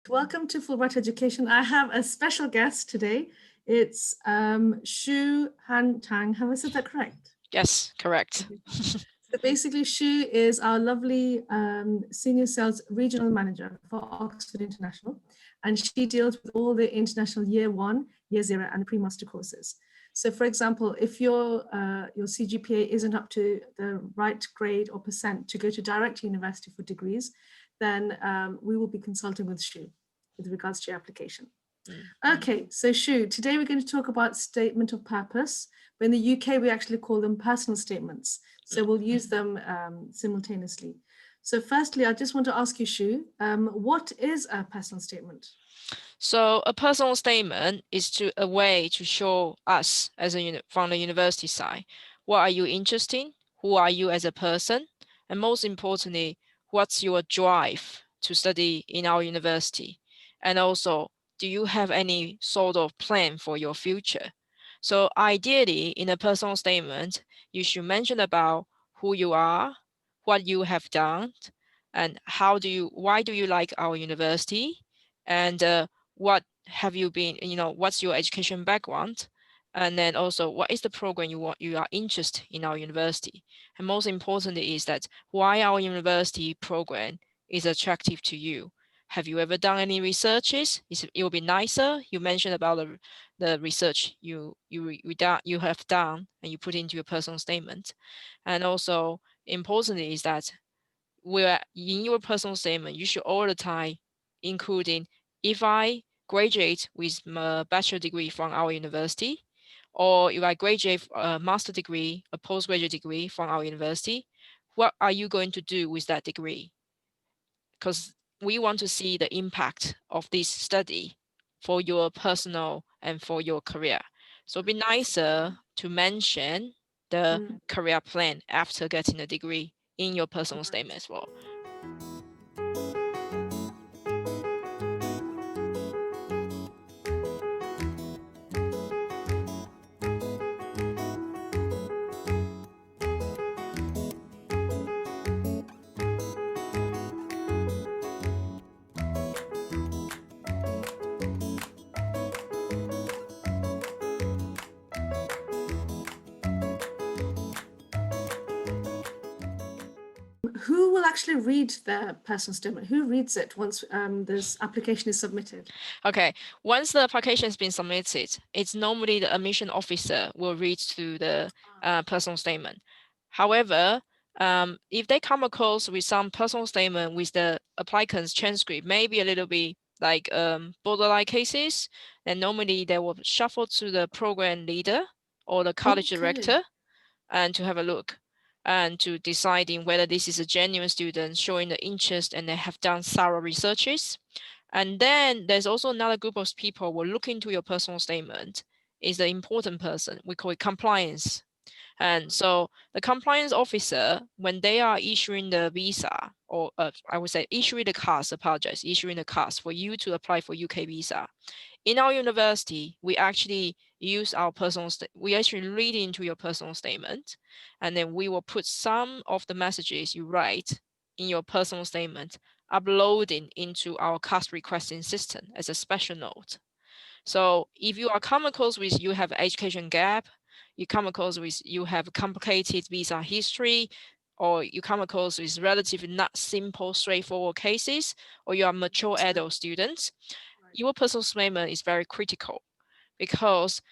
Welcome to Fulbright Education. I have a special guest today. It's Shu Han Tang. Have I said that correct? Yes, correct. Okay. So basically, Shu is our lovely senior sales regional manager for Oxford International, and she deals with all the international year 1, year 0, and the pre-master courses. So, for example, if your CGPA isn't up to the right grade or percent to go to direct university for degrees, then we will be consulting with Shu with regards to your application. Okay, so Shu, today we're going to talk about statement of purpose, but in the UK we actually call them personal statements. So we'll use them simultaneously. So firstly, I just want to ask you, Shu, what is a personal statement? So a personal statement is a way to show us as from the university side, what are you interested in? Who are you as a person? And most importantly, what's your drive to study in our university? And also, do you have any sort of plan for your future? So ideally, in a personal statement, you should mention about who you are, what you have done, and why do you like our university? And what have you been, what's your education background? And then also, what is the program you are interested in our university? And most importantly is that why our university program is attractive to you. Have you ever done any researches? It will be nicer. You mentioned about the research you have done and you put into your personal statement. And also importantly is that where in your personal statement, you should all the time including if I graduate with a bachelor degree from our university, or if I graduate a master degree, a postgraduate degree from our university, what are you going to do with that degree? Because we want to see the impact of this study for your personal and for your career. So it'd be nicer to mention the career plan after getting a degree in your personal statement as well. Who will actually read the personal statement? Who reads it once this application is submitted? Okay, once the application has been submitted, it's normally the admission officer will read through the personal statement. However, if they come across with some personal statement with the applicant's transcript, maybe a little bit like borderline cases, then normally they will shuffle to the program leader or the college director and to have a look and to deciding whether this is a genuine student showing the interest and they have done thorough researches. And then there's also another group of people who will look into your personal statement is the important person. We call it compliance. And so the compliance officer, when they are issuing the visa, or I would say issuing the cards, issuing the cards for you to apply for UK visa. In our university, we actually use our we actually read into your personal statement, and then we will put some of the messages you write in your personal statement, uploading into our cast requesting system as a special note. So if you are come across with you have education gap, you come across with you have complicated visa history, or you come across with relatively not simple, straightforward cases, or you are mature adult students, your personal statement is very critical because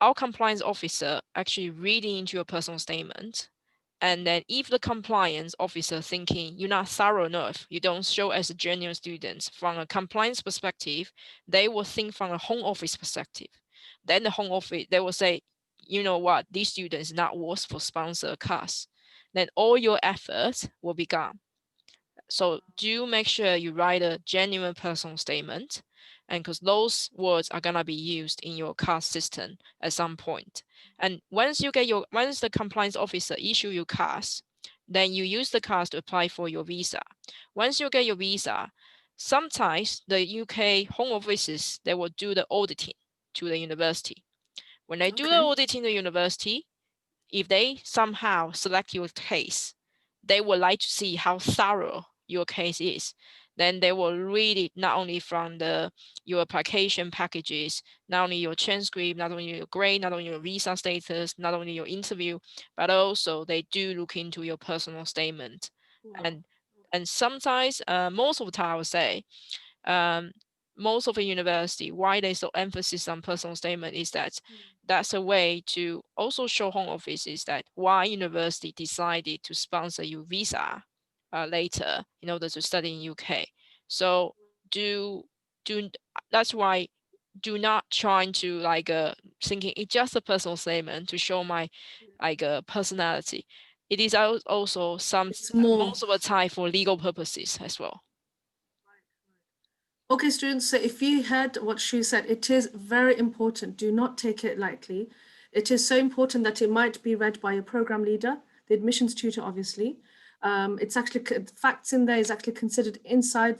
our compliance officer actually reading into your personal statement. And then if the compliance officer thinking you're not thorough enough, you don't show as a genuine student from a compliance perspective, they will think from a home office perspective. Then the home office, they will say, you know what, this student is not worth for sponsor a class. Then all your efforts will be gone. So do make sure you write a genuine personal statement, and because those words are gonna be used in your card system at some point. And once the compliance officer issue your cards, then you use the cards to apply for your visa. Once you get your visa, sometimes the UK home offices they will do the auditing to the university. When they do the auditing to the university, if they somehow select your case, they would like to see how thorough your case is. then they will read it not only from your application packages, not only your transcript, not only your grade, not only your visa status, not only your interview, but also they do look into your personal statement. Wow. And sometimes, most of the time, I would say, most of the university, why they so emphasis on personal statement is that that's a way to also show home office is that why university decided to sponsor you visa later in order to study in UK. So do that's why do not try to like thinking it's just a personal statement to show my like personality. It is also some It's more. most of the time for legal purposes as well. Okay, students, so if you heard what she said, it is very important. Do not take it lightly. It is so important that it might be read by a program leader, the admissions tutor, obviously. It's actually, facts in there is actually considered inside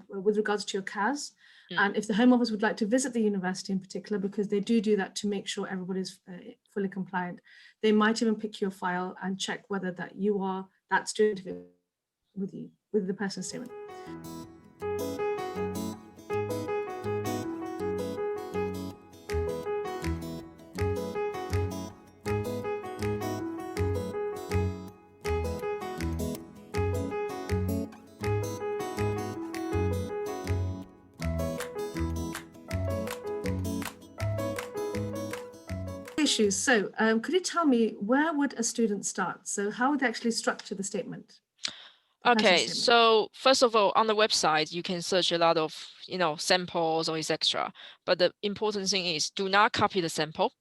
with regards to your CAS. And if the Home Office would like to visit the university in particular, because they do that to make sure everybody's fully compliant, they might even pick your file and check whether that you are that student with you, with the personal statement. Issues. So could you tell me where would a student start? So how would they actually structure the statement? Okay, so first of all, on the website, you can search a lot of, samples or etc. But the important thing is do not copy the sample.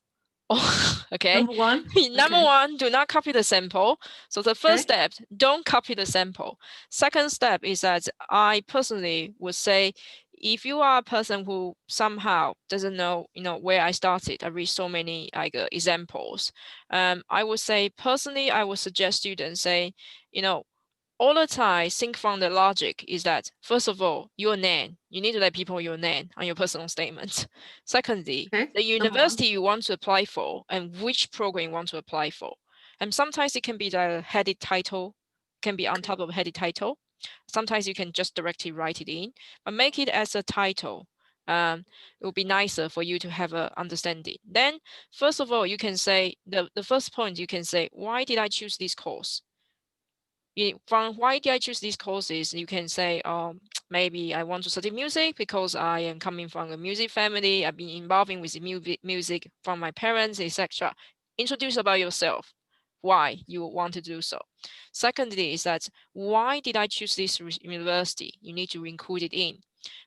Okay. Number one. Number one, do not copy the sample. So the first step, don't copy the sample. Second step is that I personally would say, if you are a person who somehow doesn't know, where I started, I read so many like examples. I would say personally, I would suggest students say, all the time, think from the logic is that, first of all, your name, you need to let people your name on your personal statement. Secondly, the university you want to apply for and which program you want to apply for. And sometimes it can be the headed title, can be on top of headed title. Sometimes you can just directly write it in, but make it as a title. It will be nicer for you to have an understanding. Then, first of all, you can say, the first point you can say, why did I choose this course? From why did I choose these courses? You can say, maybe I want to study music because I am coming from a music family. I've been involving with music from my parents, etc. Introduce about yourself, why you want to do so. Secondly, is that why did I choose this university? You need to include it in,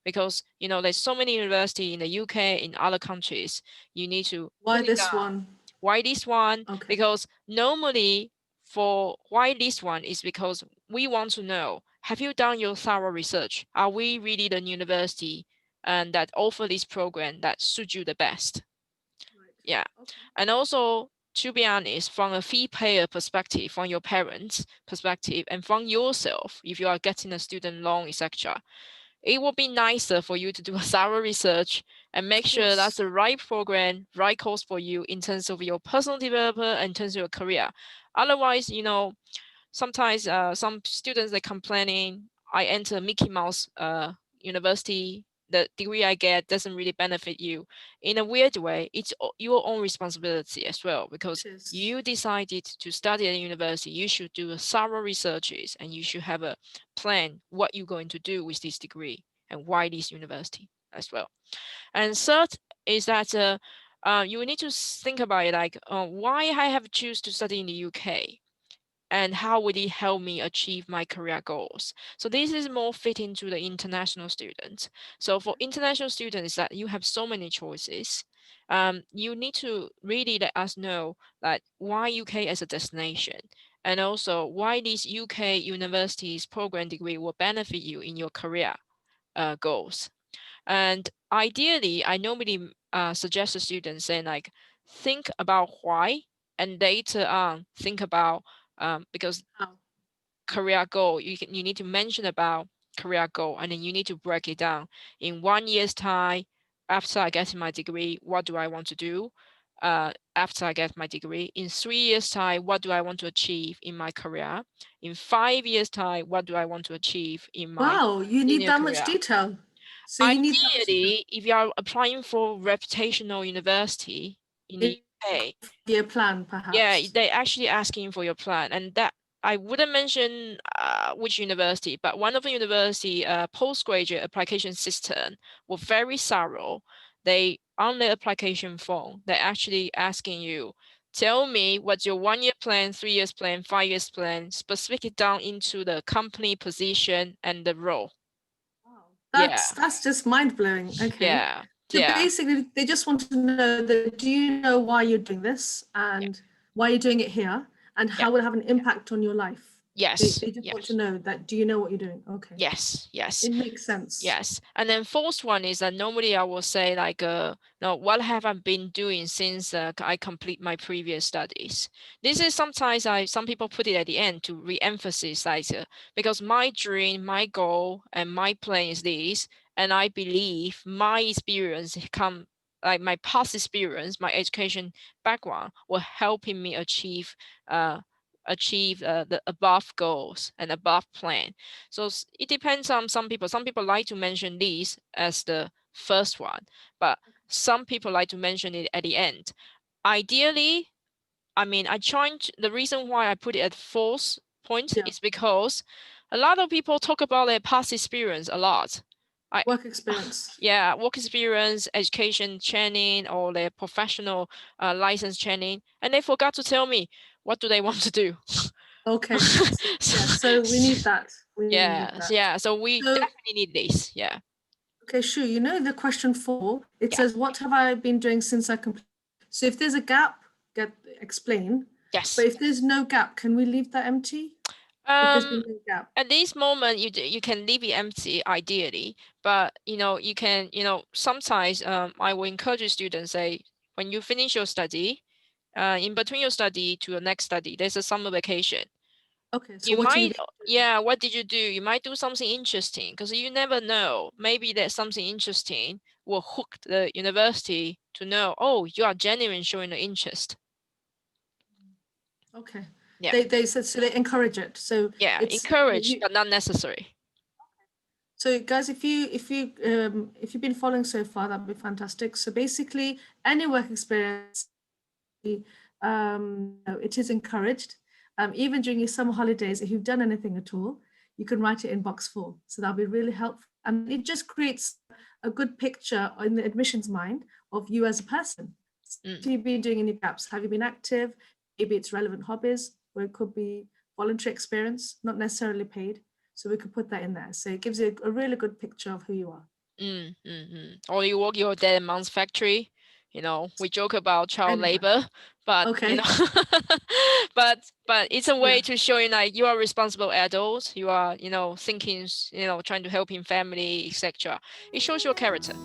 because there's so many universities in the UK, in other countries. You need to why this one? Why this one? Because normally, for why this one is because we want to know, have you done your thorough research? Are we really the university and that offer this program that suits you the best? Yeah. And also, to be honest, from a fee payer perspective, from your parents' perspective, and from yourself, if you are getting a student loan, etc., it will be nicer for you to do a thorough research and make sure that's the right program, right course for you in terms of your personal development and in terms of your career. Otherwise, sometimes some students are complaining, I enter Mickey Mouse university, the degree I get doesn't really benefit you. In a weird way, it's your own responsibility as well, because you decided to study at a university. You should do a thorough researches and you should have a plan what you're going to do with this degree and why this university as well. And third is that you need to think about it like, why I have choose to study in the UK and how would it help me achieve my career goals? So this is more fitting to the international students. So for international students, that you have so many choices. You need to really let us know that why UK as a destination, and also why these UK universities program degree will benefit you in your career goals. And ideally, I normally suggest to students saying like, think about why, and later on think about because career goal, you need to mention about career goal, and then you need to break it down in 1 year's time. After I get my degree, what do I want to do? after I get my degree. In 3 years' time, what do I want to achieve in my career? In 5 years' time, what do I want to achieve in my Wow, you need senior that much career? detail. So you need that much detail. Ideally, if you are applying for reputational university in the UK, Year plan, yeah, perhaps. they actually asking for your plan, and that I wouldn't mention which university, but one of the university postgraduate application system were very thorough. They on the application form, they're actually asking you, tell me what's your 1 year plan, 3 years plan, 5 years plan, specifically down into the company position and the role. Wow. Yeah, That's just mind blowing. Okay. yeah, So yeah. basically, they just want to know that do you know why you're doing this and why you're doing it here and how will it have an impact on your life? Yes, They just want to yes, know that do you know what you're doing? Okay. yes, yes. It makes sense. Yes, and then fourth one is that normally I will say like, now what have I been doing since I complete my previous studies? This is sometimes some people put it at the end to re-emphasize like, because my dream, my goal, and my plan is this, and I believe my experience like my past experience, my education background will helping me achieve the above goals and above plan. So it depends on some people. Some people like to mention these as the first one, but some people like to mention it at the end. Ideally, I mean, the reason why I put it at fourth point Yeah. is because a lot of people talk about their past experience a lot. Work experience. Yeah, work experience, education training, or their professional license training, and they forgot to tell me what do they want to do. Okay. So we need that. We need Yeah, that. yeah. So we So, definitely need this. Yeah. okay, sure. You know the question 4, it Yeah. says, what have I been doing since I completed? So if there's a gap, explain. Yes. But if there's no gap, can we leave that empty? If there's been no gap. At this moment, you can leave it empty ideally, but you can sometimes I will encourage students say when you finish your study, in between your study to your next study, there's a summer vacation. Okay, so You what have you might, been doing? yeah, what did you do? You might do something interesting because you never know. Maybe there's something interesting will hook the university to know, oh, you are genuine showing the interest. Okay. Yeah. They said so they encourage it. So Yeah, it's encourage, but not necessary. so guys, if you've been following so far, that'd be fantastic. So basically, any work experience, it is encouraged. Even during your summer holidays, if you've done anything at all, you can write it in box 4. So that'll be really helpful. And it just creates a good picture in the admissions mind of you as a person. What have you been doing in your gaps? Have you been active? Maybe it's relevant hobbies, or it could be voluntary experience, not necessarily paid. So we could put that in there. So it gives you a really good picture of who you are. Or you work your dad and mom's factory. We joke about child Anyway. labor, but Okay. but it's a way Yeah. to show like you are responsible adults. You are thinking, trying to help in family, etc. It shows your character.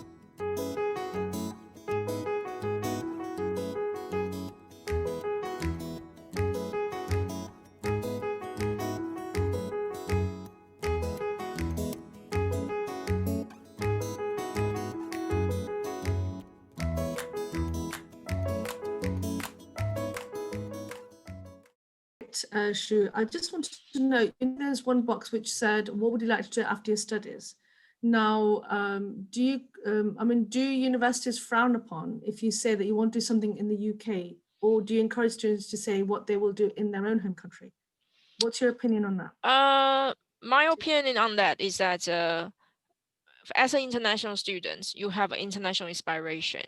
Shu, I just wanted to know, there's one box which said, what would you like to do after your studies? Now, do universities frown upon if you say that you want to do something in the UK, or do you encourage students to say what they will do in their own home country? What's your opinion on that? My opinion on that is that as an international student, you have an international inspiration.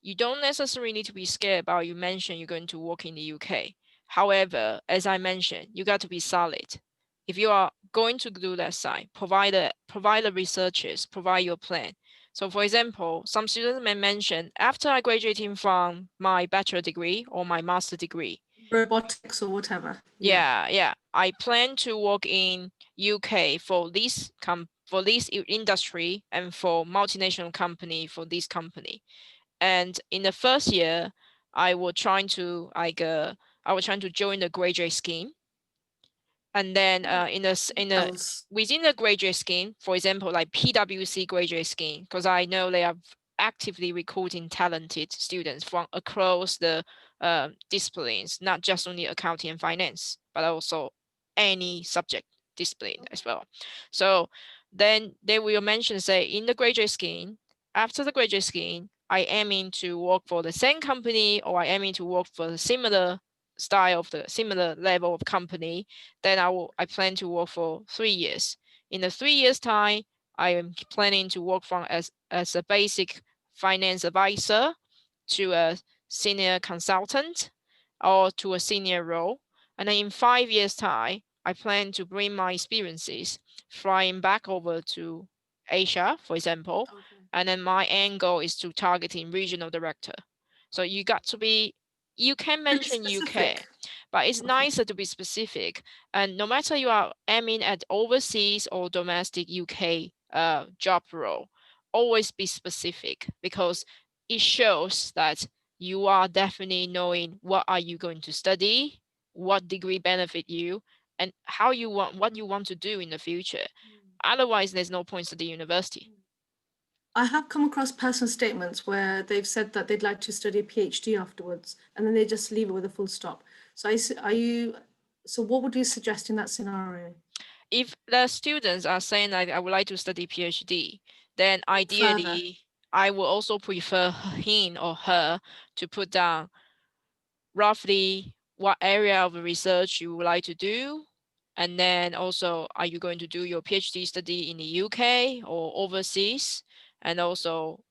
You don't necessarily need to be scared about you mentioned you're going to work in the UK. However, as I mentioned, you got to be solid. If you are going to do that side, provide the researches, provide your plan. So for example, some students may mention, after I graduating from my bachelor degree or my master degree, Robotics or whatever. yeah, I plan to work in UK for this industry and for multinational company for this company. And in the first year, I will trying to join the graduate scheme. And then within the graduate scheme, for example, like PwC graduate scheme, because I know they are actively recruiting talented students from across the disciplines, not just only accounting and finance, but also any subject discipline as well. So then they will mention, say, in the graduate scheme, after the graduate scheme, I aiming to work for the same company, or I aiming to work for the similar style of the similar level of company. Then I plan to work for 3 years. In the 3 years time, I am planning to work from as a basic finance advisor to a senior consultant or to a senior role. And then in 5 years time, I plan to bring my experiences flying back over to Asia, for example. Okay. And then my end goal is to targeting regional director. So you got to be, you can mention UK, Specific. but it's Okay. nicer to be specific. And no matter you are aiming at overseas or domestic UK job role, always be specific, because it shows that you are definitely knowing what are you going to study, what degree benefit you, and how you want, what you want to do in the future. Otherwise, there's no point at the university. I have come across personal statements where they've said that they'd like to study a PhD afterwards, and then they just leave it with a full stop. So so what would you suggest in that scenario? If the students are saying like, I would like to study PhD, then ideally, I will also prefer him or her to put down roughly what area of research you would like to do. And then also, are you going to do your PhD study in the UK or overseas? And also,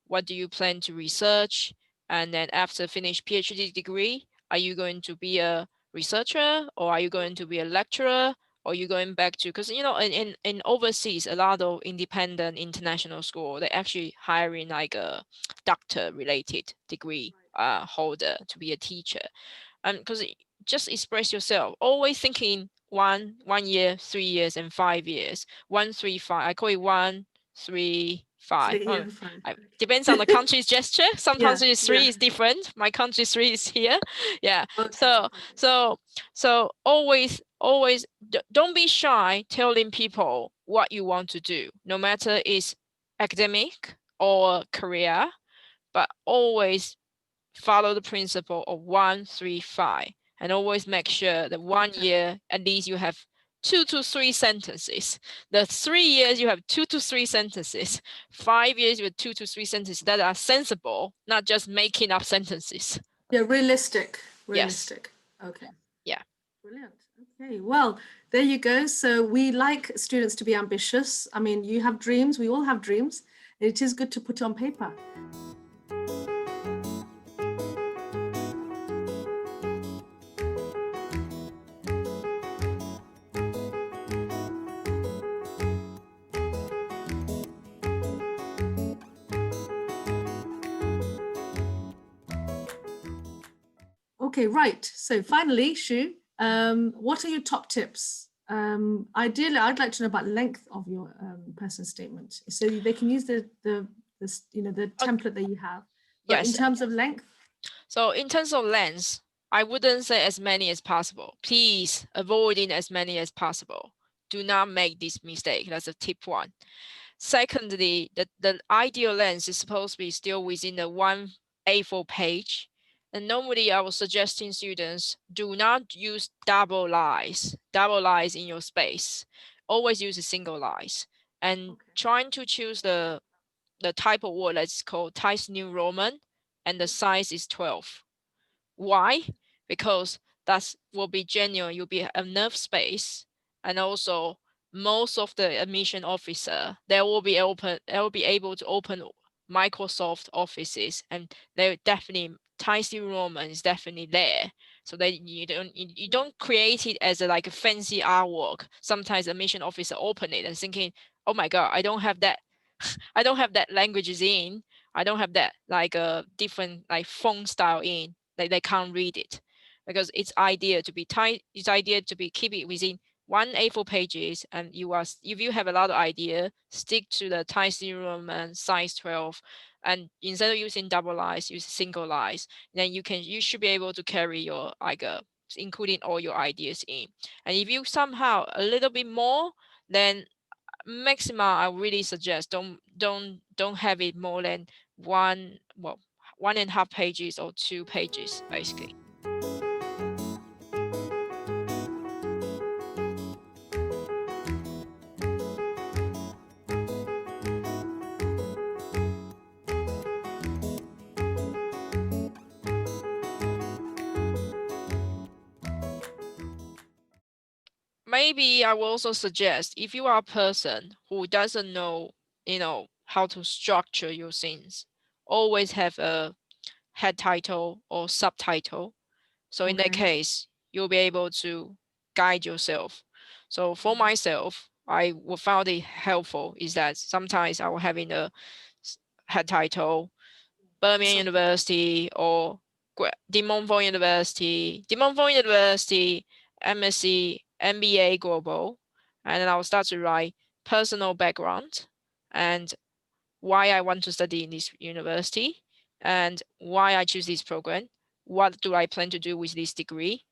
what do you plan to research? And then after finish PhD degree, are you going to be a researcher, or are you going to be a lecturer? Or you going back to, because you know, in overseas, a lot of independent international school, they actually hiring like a doctor related degree holder to be a teacher. Because just express yourself, always thinking 1 year, 3 years, and 5 years. 1, 3, 5. I call it 1, 3, 5. 3 and 5. Depends on the country's gesture. Some Yeah, countries three is different. My country 3 is here. Yeah. Okay. So always don't be shy telling people what you want to do, no matter it's academic or career, but always follow the principle of 1, 3, 5, and always make sure that 1 year at least you have 2 to 3 sentences. The 3 years you have 2 to 3 sentences. 5 years you have 2 to 3 sentences that are sensible, not just making up sentences. Yeah, realistic. Yes. Okay. Yeah. Brilliant. Okay, well, there you go. So we like students to be ambitious. I mean, you have dreams, we all have dreams. It is good to put on paper. Okay, right. So finally, Shu, what are your top tips? Ideally, I'd like to know about length of your personal statement, so they can use the template that you have. But in Yes. terms of length, So in terms of length, I wouldn't say as many as possible. Please avoiding as many as possible. Do not make this mistake. That's a tip 1. Secondly, the ideal length is supposed to be still within the 1 A4 page. And normally I was suggesting students do not use double lines in your space. Always use a single lines. And trying to choose the type of word that's called Times New Roman, and the size is 12. Why? Because that will be genuine. You'll be enough space, and also most of the admission officer, they will be able to open Microsoft offices, and they definitely Times New Roman is definitely there. So that you don't create it as like a fancy artwork. Sometimes admission officer open it and thinking, oh my god, I don't have that. I don't have that languages in. I don't have that like a different like font style in. They can't read it, because it's idea to be tight. It's idea to be keep it within 1 A4 pages, and if you have a lot of idea, stick to the Times New Roman size 12, and instead of using double lines, use single lines. Then you should be able to carry your like including all your ideas in. And if you somehow a little bit more, then maximum, I really suggest don't have it more than 1.5 pages or 2 pages, basically. Maybe I will also suggest, if you are a person who doesn't know, how to structure your scenes, always have a head title or subtitle. So in that Okay. case, you'll be able to guide yourself. So for myself, I will found it helpful is that sometimes I will having a head title, Birmingham University or De Montfort University, MSc, MBA Global, and then I'll start to write personal background and why I want to study in this university and why I choose this program. What do I plan to do with this degree?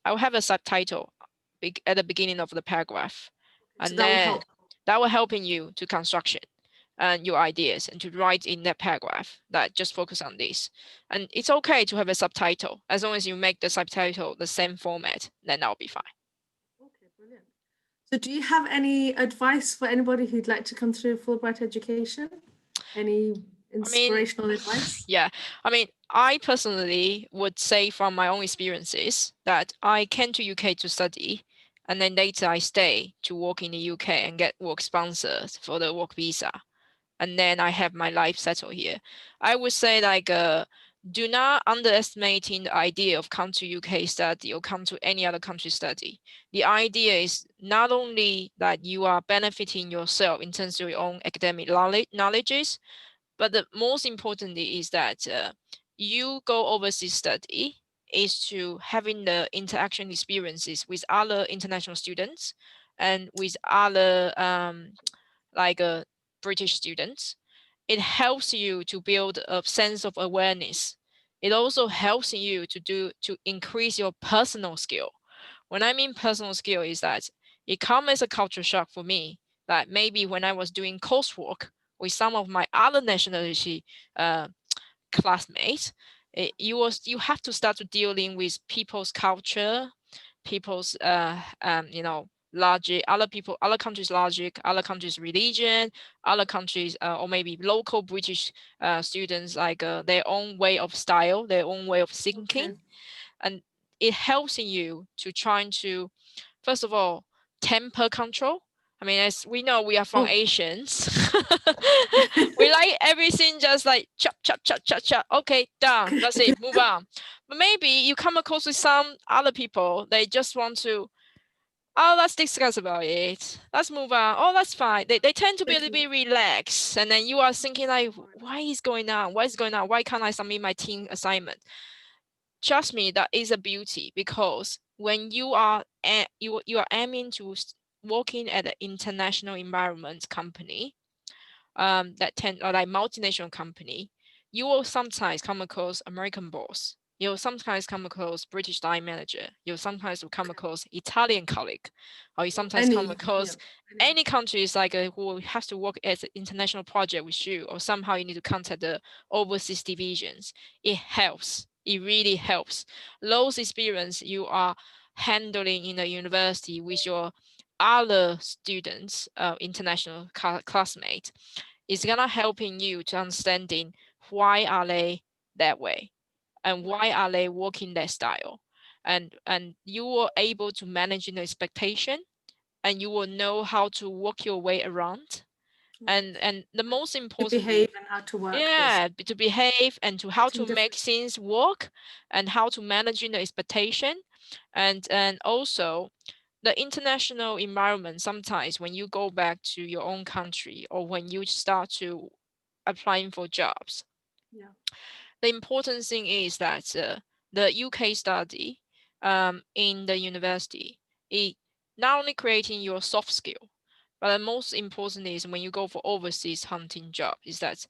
I'll have a subtitle at the beginning of the paragraph, So and that will then help. that will helping you to construction and your ideas and to write in that paragraph that just focus on this. And it's okay to have a subtitle as long as you make the subtitle the same format, then that'll be fine. Okay, brilliant. So do you have any advice for anybody who'd like to come through Fulbright education? Any inspirational advice? Yeah, I personally would say from my own experiences that I came to UK to study, and then later I stay to work in the UK and get work sponsored for the work visa, and then I have my life settled here. I would say do not underestimating the idea of come to UK study or come to any other country study. The idea is not only that you are benefiting yourself in terms of your own academic knowledges, but the most importantly is that you go overseas study is to having the interaction experiences with other international students and with other like British students. It helps you to build a sense of awareness. It also helps you to increase your personal skill. When I mean personal skill is that it comes as a culture shock for me that maybe when I was doing coursework with some of my other nationality uh, classmates, you have to start to dealing with people's culture, people's logic, other countries' logic, other countries' religion, other countries or maybe local British students like their own way of style, their own way of thinking, Okay. and it helps in you to trying to, first of all, temper control. As we know, we are from Asians. We like everything just like chop, chop, chop, chop, chop. Okay, done. That's it. Move on. But maybe you come across with some other people. They just want to, oh, let's discuss about it. Let's move on. Oh, that's fine. They tend to be a little bit relaxed. And then you are thinking like, why is going on? What is going on? Why can't I submit my team assignment? Trust me, that is a beauty because when you are aiming to working at an international environment company, or like multinational company, you will sometimes come across American boss. You'll sometimes come across British line manager. You'll sometimes come across Italian colleague, or you sometimes come across any countries like who has to work as an international project with you, or somehow you need to contact the overseas divisions. It helps. It really helps. Those experience you are handling in the university with your other students, international classmates, is gonna helping you to understanding why are they that way and why are they working that style, and you were able to manage the expectation and you will know how to work your way around, and the most To importantly, behave and how to work, yeah, basically. to behave and to how to Meeting make different. things work and how to manage the expectation, and also the international environment. Sometimes when you go back to your own country or when you start to applying for jobs, Yeah. the important thing is that the UK study in the university, it not only creating your soft skill, but the most important is when you go for overseas hunting job is that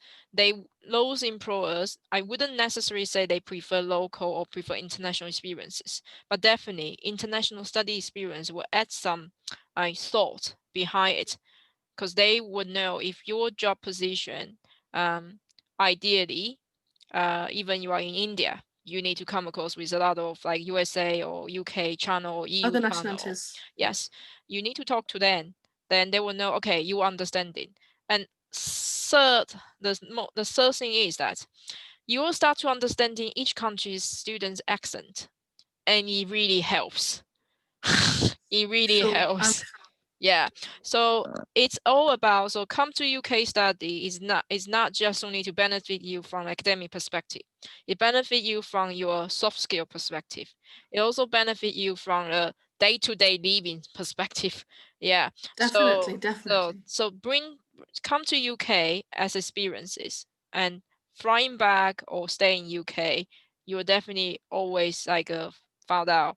those employers, I wouldn't necessarily say they prefer local or prefer international experiences, but definitely international study experience will add some thought behind it. because they would know if your job position, ideally, even you are in India, you need to come across with a lot of like USA or UK channel or EU Other channel. nationalities. Yes, you need to talk to them. Then they will know, okay, you understand it. And third, the third thing is that you will start to understanding each country's students' accent, and it really helps. It really Sure. helps. Yeah, so it's all about, so come to UK study is not just only to benefit you from academic perspective. It benefit you from your soft skill perspective. It also benefit you from a day-to-day living perspective. Yeah. Definitely, So definitely. come to UK as experiences, and flying back or stay in UK, you will definitely always like found out,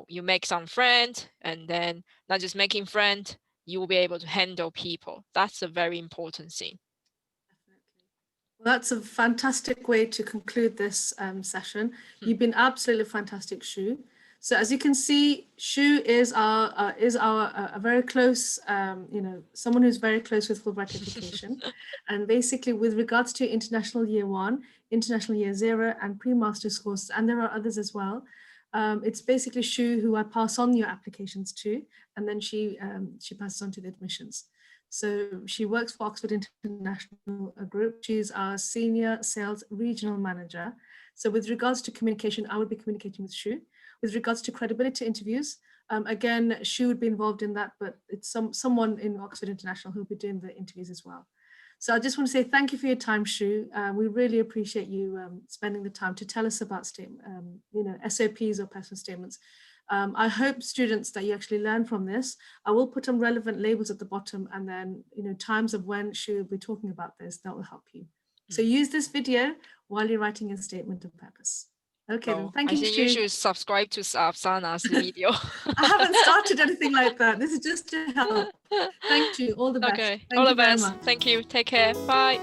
you make some friends, and then not just making friends, you will be able to handle people. That's a very important thing. Well, that's a fantastic way to conclude this session. You've been absolutely fantastic, Shu. So as you can see, Shu is our a very close, someone who's very close with Fulbright education. And basically, with regards to International Year 1, International Year 0, and pre-master's courses, and there are others as well. It's basically Shu who I pass on your applications to, and then she passes on to the admissions. So she works for Oxford International Group. She's our senior sales regional manager. So with regards to communication, I would be communicating with Shu. With regards to credibility interviews, again, Shu would be involved in that, but it's someone in Oxford International who'll be doing the interviews as well. So I just want to say thank you for your time, Shu. We really appreciate you spending the time to tell us about SOPs or personal statements. I hope students that you actually learn from this. I will put some relevant labels at the bottom, and then times of when she will be talking about this, that will help you. So use this video while you're writing a statement of purpose. Okay, then thank you, I think Shu. you should subscribe to Afsana's video. I haven't started anything like that. This is just to help. Thank you. All the best. Okay, Thank all you the very best. much. Thank you. Take care. Bye.